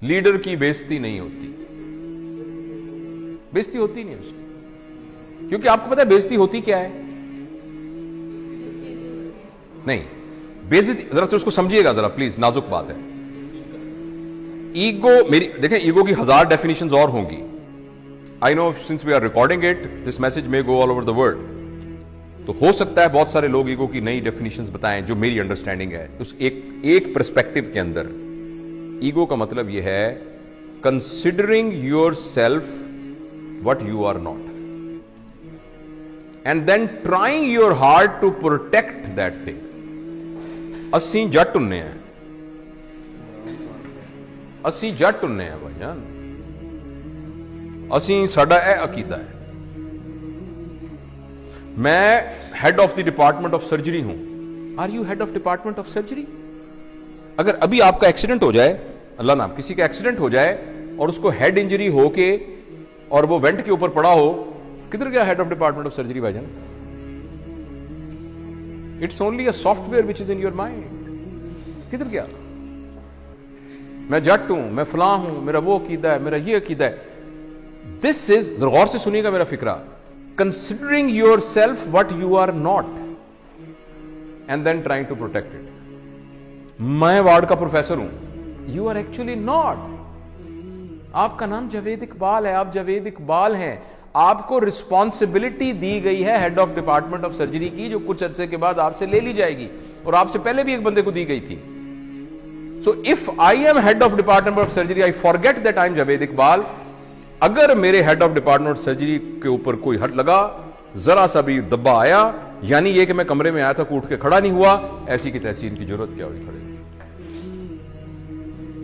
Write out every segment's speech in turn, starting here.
Leader की बेइज्जती नहीं होती, बेइज्जती होती नहीं उसकी, क्योंकि आपको पता है बेइज्जती होती क्या है? नहीं, बेइज्जती जरा तो उसको समझिएगा जरा प्लीज, नाजुक बात है। ईगो, मेरी देखें, ईगो की 1000 डेफिनेशंस और होंगी। I know since we are recording it this message may go all over the world, तो हो सकता है बहुत सारे लोग ईगो की नई डेफिनेशंस बताएं जो मेरी अंडरस्टैंडिंग है। उस एक पर्सपेक्टिव के अंदर ईगो का मतलब यह है considering yourself what you are not and then trying your hard to protect that thing. ਅਸੀਂ ਜੱਟ ਹੁੰਨੇ ਆ, ਅਸੀਂ ਜੱਟ ਹੁੰਨੇ ਆ ਭਾਈਜਾਨ, ਅਸੀਂ ਸਾਡਾ ਇਹ ਅਕੀਦਾ ਹੈ। मैं head of the department of surgery हूं। Are you head of department of surgery? अगर अभी आपका एक्सीडेंट हो जाए, अल्लाह ना, किसी का एक्सीडेंट हो जाए और उसको हेड इंजरी हो के और वो वेंट के ऊपर पड़ा हो, किधर गया head of department of surgery भाईजान? It's only a software which is in your mind. किधर गया? मैं जट हूं, मैं फलां हूं, मेरा वो अकीदा है, मेरा ये अकीदा है। दिस इज, गौर से सुनिएगा मेरा फिक्रा, considering yourself what you are not and then trying to protect it। मैं वार्ड का प्रोफेसर हूं, you are actually not। आपका नाम जावेद इकबाल है, आप जावेद इकबाल हैं, आपको रिस्पॉन्सिबिलिटी दी गई है head of department of surgery की, जो कुछ अरसे के बाद आपसे ले ली जाएगी और आपसे पहले भी एक बंदे को दी गई थी। So if I am head of department of surgery, I forget that I am Javed Iqbal. अगर मेरे हेड ऑफ डिपार्टमेंट सर्जरी के ऊपर कोई हट लगा, जरा सा भी दब्बा आया, यानी ये कि मैं कमरे में आया था, उठ के खड़ा नहीं हुआ, ऐसी की तैसी इनकी जरूरत क्या हुई खड़े?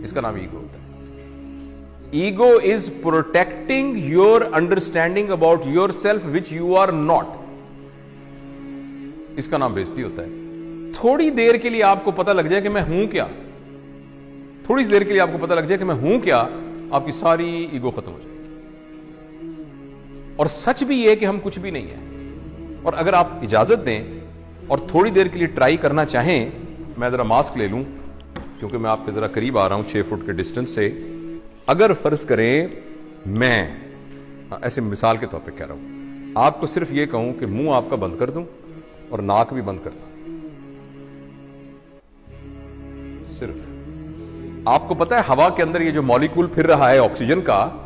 इसका नाम ईगो होता है। Ego is protecting your understanding about yourself which you are not. इसका नाम बेइज्जती होता है। थोड़ी देर के लिए आपको पता लग जाए कि मैं हूं क्या, थोड़ी देर के लिए आपको पता लग जाए कि मैं हूं क्या, आपकी सारी ईगो खत्म हो जाएगी। और सच भी ये कि हम कुछ भी नहीं है। और अगर आप इजाजत दें और थोड़ी देर के लिए ट्राई करना चाहें, मैं जरा मास्क ले लूं क्योंकि मैं आपके जरा करीब आ रहा हूं 6 फुट के डिस्टेंस से। अगर फर्ज करें मैं ऐसे मिसाल के तौर पे कह रहा हूं, आपको सिर्फ ये कहूं कि मुंह आपका बंद कर दूं और नाक भी बंद कर दूं, सिर्फ आपको पता है हवा के अंदर ये जो मॉलिक्यूल फिर रहा है ऑक्सीजन का,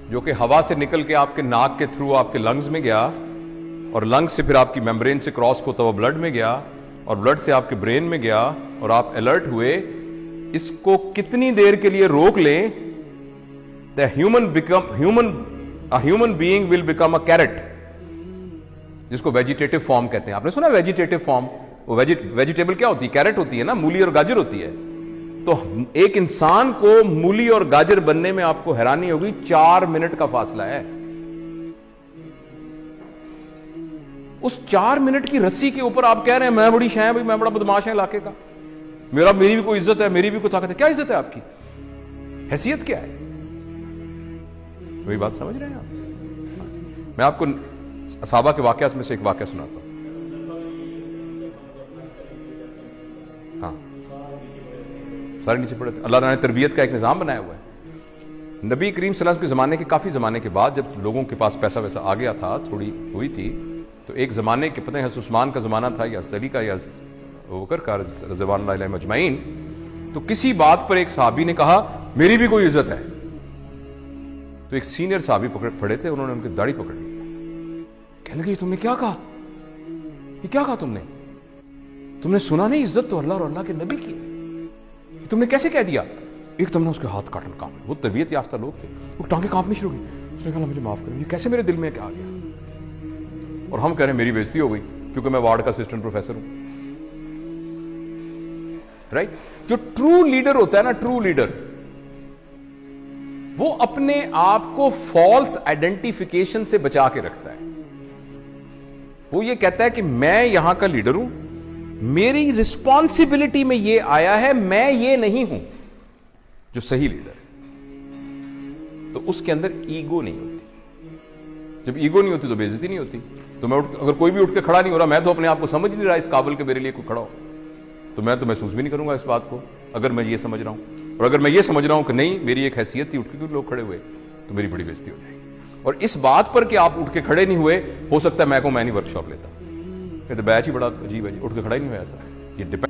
जो कि हवा से निकल के आपके नाक के थ्रू आपके लंग्स में गया और लंग्स से फिर आपकी मेम्ब्रेन से क्रॉस होता हुआ ब्लड में गया और ब्लड से आपके ब्रेन में गया और आप अलर्ट हुए, इसको कितनी देर के लिए रोक लें, the human being will become a carrot, जिसको वेजिटेटिव फॉर्म कहते हैं। आपने सुना वेजिटेटिव फॉर्म? वो वेजिटेबल क्या होती है? कैरेट होती है ना, मूली और गाजर होती है। तो एक इंसान को मूली और गाजर बनने में आपको हैरानी होगी 4 मिनट का फासला है। उस 4 मिनट की रस्सी के ऊपर आप कह रहे हैं मैं बड़ी शाय भाई, मैं बड़ा बदमाश है इलाके का, मेरी भी कोई इज्जत है, मेरी भी कोई ताकत है। क्या इज्जत है आपकी? हैसियत क्या है? वही बात समझ रहे हैं आप? मैं आपको सहाबा के वाकया में से एक वाकया सुनाता हूं। हाँ, सारे नीचे पड़े थे। अल्लाह ने तरबियत का एक निज़ाम बनाया हुआ है। नबी करीम सल्लल्लाहु अलैहि वसल्लम के ज़माने के काफ़ी ज़माने के बाद जब लोगों के पास पैसा वैसा आ गया था, थोड़ी हुई थी, तो एक ज़माने के, पता है हज़रत उस्मान का ज़माना था या अली का या बकर का रज़वानुल्लाह अलैहिम अजमईन, तो किसी बात पर एक सहाबी ने कहा मेरी भी कोई इज्जत है। तो एक सीनियर सहाबी पड़े थे, उन्होंने उनकी दाढ़ी पकड़ ली, कहने लगे तुमने क्या कहा? ये क्या कहा तुमने सुना नहीं? इज्जत तो अल्लाह और अल्लाह के नबी की है, तुमने कैसे कह दिया? एक तुमने उसके हाथ काटने काम, वो तरबियत याफ्ता लोग थे, वो टांगे कांपनी शुरू की। उसने कहा मुझे माफ करो, ये कैसे मेरे दिल में क्या आ गया? और हम कह रहे हैं मेरी बेइज्जती हो गई क्योंकि मैं वार्ड का असिस्टेंट प्रोफेसर हूं। राइट? जो ट्रू लीडर होता है ना, ट्रू लीडर, वो अपने आप को फॉल्स आइडेंटिफिकेशन से बचा के रखता है। वो ये कहता है कि मैं यहां का लीडर हूं, मेरी रिस्पॉन्सिबिलिटी में ये आया है, मैं ये नहीं हूं। जो सही लीडर है तो उसके अंदर ईगो नहीं होती। जब ईगो नहीं होती तो बेइज्जती नहीं होती। तो मैं अगर कोई भी उठ के खड़ा नहीं हो रहा, मैं तो अपने आप को समझ नहीं रहा इस काबिल के मेरे लिए कोई खड़ा हो, तो मैं तो महसूस भी नहीं करूंगा इस बात को। اگر میں یہ سمجھ رہا ہوں، اور اگر میں یہ سمجھ رہا ہوں کہ نہیں میری ایک حیثیت تھی، اٹھ کے لوگ کھڑے ہوئے، تو میری بڑی بےزتی ہو جائے گی۔ اور اس بات پر کہ آپ اٹھ کے کھڑے نہیں ہوئے، ہو سکتا ہے میں نہیں ورک شاپ لیتا، کہ تو بیچ ہی بڑا عجیب ہے جی، اٹھ کے کھڑا ہی نہیں ہوا ایسا، یہ ڈیپینڈ